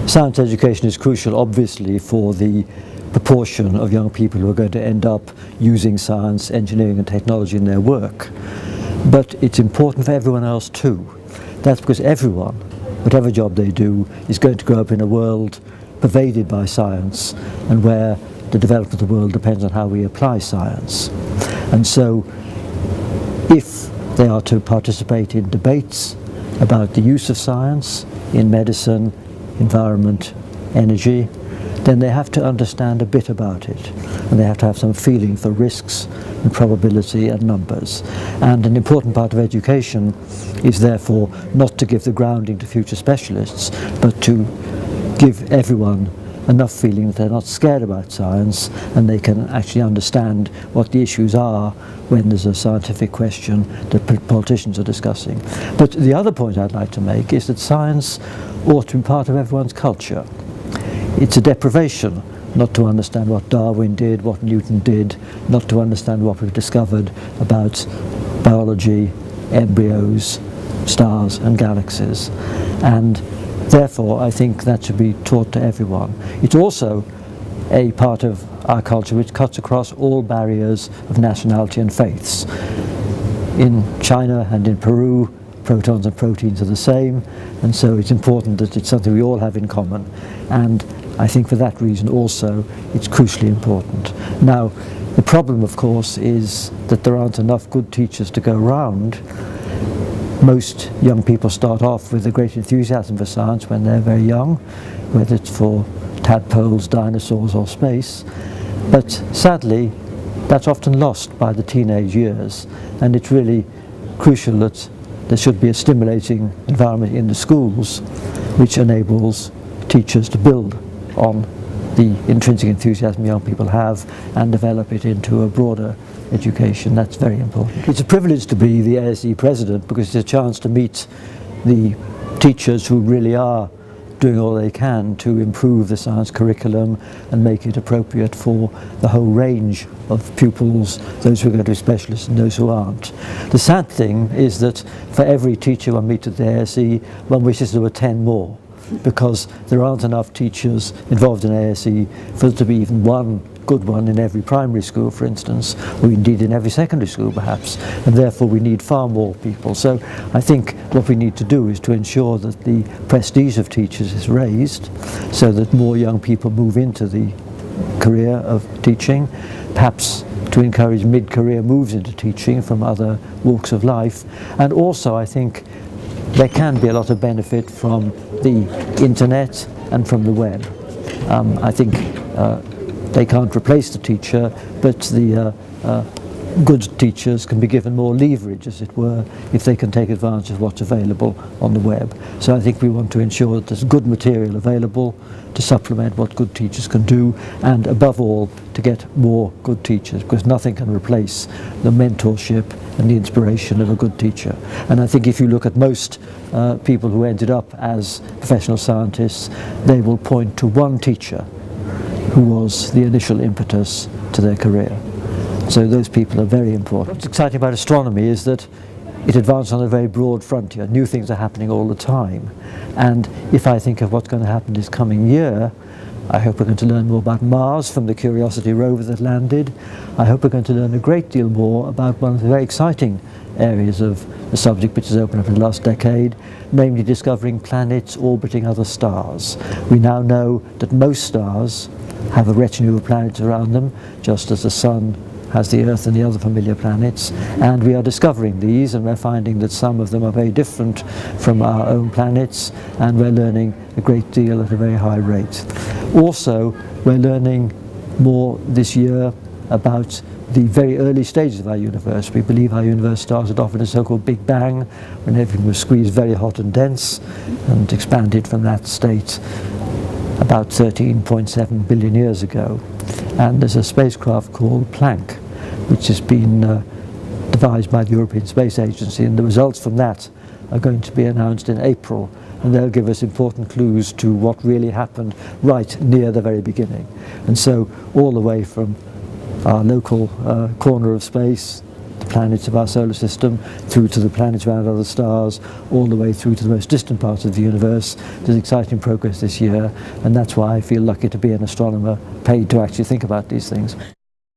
Science education is crucial, obviously, for the proportion of young people who are going to end up using science, engineering and technology in their work. But it's important for everyone else too. That's because everyone, whatever job they do, is going to grow up in a world pervaded by science and where the development of the world depends on how we apply science. And so if they are to participate in debates about the use of science in medicine, environment, energy, then they have to understand a bit about it, and they have to have some feeling for risks and probability and numbers. And an important part of education is therefore not to give the grounding to future specialists, but to give everyone enough feeling that they're not scared about science and they can actually understand what the issues are when there's a scientific question that politicians are discussing. But the other point I'd like to make is that science ought to be part of everyone's culture. It's a deprivation not to understand what Darwin did, what Newton did, not to understand what we've discovered about biology, embryos, stars and galaxies. And therefore, I think that should be taught to everyone. It's also a part of our culture which cuts across all barriers of nationality and faiths. In China and in Peru, protons and proteins are the same, and so it's important that it's something we all have in common. And I think for that reason also it's crucially important. Now, the problem, of course, is that there aren't enough good teachers to go around. Most young people start off with a great enthusiasm for science when they're very young, whether it's for tadpoles, dinosaurs or space. But sadly, that's often lost by the teenage years, and it's really crucial that there should be a stimulating environment in the schools which enables teachers to build on the intrinsic enthusiasm young people have and develop it into a broader education. That's very important. It's a privilege to be the ASE president because it's a chance to meet the teachers who really are doing all they can to improve the science curriculum and make it appropriate for the whole range of pupils, those who are going to be specialists and those who aren't. The sad thing is that for every teacher one meets at the ASE, one wishes there were 10 more, because there aren't enough teachers involved in ASE for there to be even one good one in every primary school, for instance, or indeed in every secondary school perhaps, and therefore we need far more people. So I think what we need to do is to ensure that the prestige of teachers is raised so that more young people move into the career of teaching, perhaps to encourage mid-career moves into teaching from other walks of life. And also I think there can be a lot of benefit from the internet and from the web. I think they can't replace the teacher, but the good teachers can be given more leverage, as it were, if they can take advantage of what's available on the web. So I think we want to ensure that there's good material available to supplement what good teachers can do, and above all to get more good teachers, because nothing can replace the mentorship and the inspiration of a good teacher. And I think if you look at most people who ended up as professional scientists, they will point to one teacher who was the initial impetus to their career. So those people are very important. What's exciting about astronomy is that it advances on a very broad frontier. New things are happening all the time. And if I think of what's going to happen this coming year, I hope we're going to learn more about Mars from the Curiosity rover that landed. I hope we're going to learn a great deal more about one of the very exciting areas of the subject which has opened up in the last decade, namely discovering planets orbiting other stars. We now know that most stars have a retinue of planets around them, just as the Sun has the Earth and the other familiar planets, and we are discovering these, and we're finding that some of them are very different from our own planets, and we're learning a great deal at a very high rate. Also, we're learning more this year about the very early stages of our universe. We believe our universe started off in a so-called Big Bang, when everything was squeezed very hot and dense, and expanded from that state about 13.7 billion years ago. And there's a spacecraft called Planck, which has been devised by the European Space Agency, and the results from that are going to be announced in April, and they'll give us important clues to what really happened right near the very beginning. And so all the way from our local corner of space, the planets of our solar system, through to the planets around other stars, all the way through to the most distant parts of the universe. There's exciting progress this year, and that's why I feel lucky to be an astronomer paid to actually think about these things.